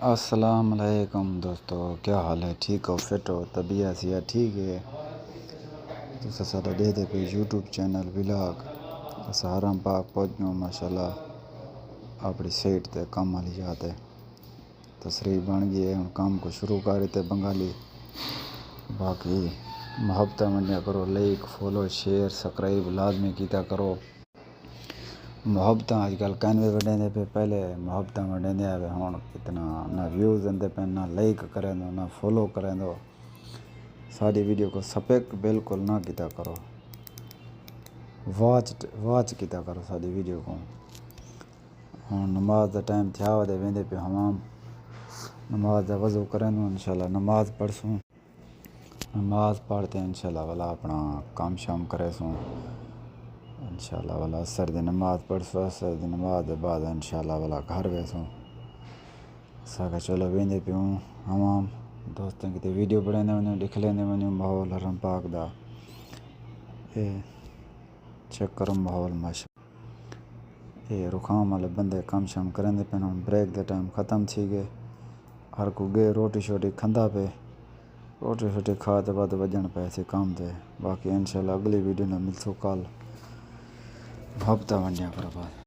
السلام علیکم دوستو، کیا حال ہے؟ ٹھیک ہو؟ فٹ ہو؟ طبیعت صحت ٹھیک ہے؟ تو سارا دے پہ یوٹیوب چینل ولاگ سہارا پاک پہنچ گیا ماشاء اللہ اپنی سیٹ تے کام والی جاتے تصریح بن گئی ہے، ہم کام کو شروع کر رہے تھے بنگالی۔ باقی محبت منڈیا کرو، لائک فالو شیئر سبسکرائب لازمی کیتا کرو۔ محبت آج کل کینوے وڈے پہ پہلے محبت وڈے ہوں اتنا نہ ویوز آتے پہ، نہ لائک کریں دو، نہ فالو کریں دو۔ ساری ویڈیو کو سپیک بالکل نہ کیتا کرو، واچ کیتا کرو ساری ویڈیو کو۔ ہوں نماز دا ٹائم تھیا ودے ویندے پہ ہمام نماز دا وضو کریں دو، انشاءاللہ نماز پڑھسوں، نماز پڑھتے انشاءاللہ والا اپنا کام شام کرے سوں، انشاءاللہ والا عصر دی نماز پڑھسوں، عصر دی نماز دے بعد انشاءاللہ والا گھر ویسوں ساکہ چلو ویندے پیوں ہمام دوستوں کی تے ویڈیو بڑھیں دے لکھ لیں دے ماحول حرم پاک دا اے چیک کرو ماحول ماشاء اے رکھام والے بندے کام شام کریں دے پہ، بریک دے ٹائم ختم تھی گئے، ہر کو گئے روٹی شوٹی کھندا پہ، روٹی شوٹی کھا تے بعد وجن پہ سے کام دے۔ باقی انشاءاللہ اگلی ویڈیو میں ملسو کل۔ محبت ونڈیا کرو بات۔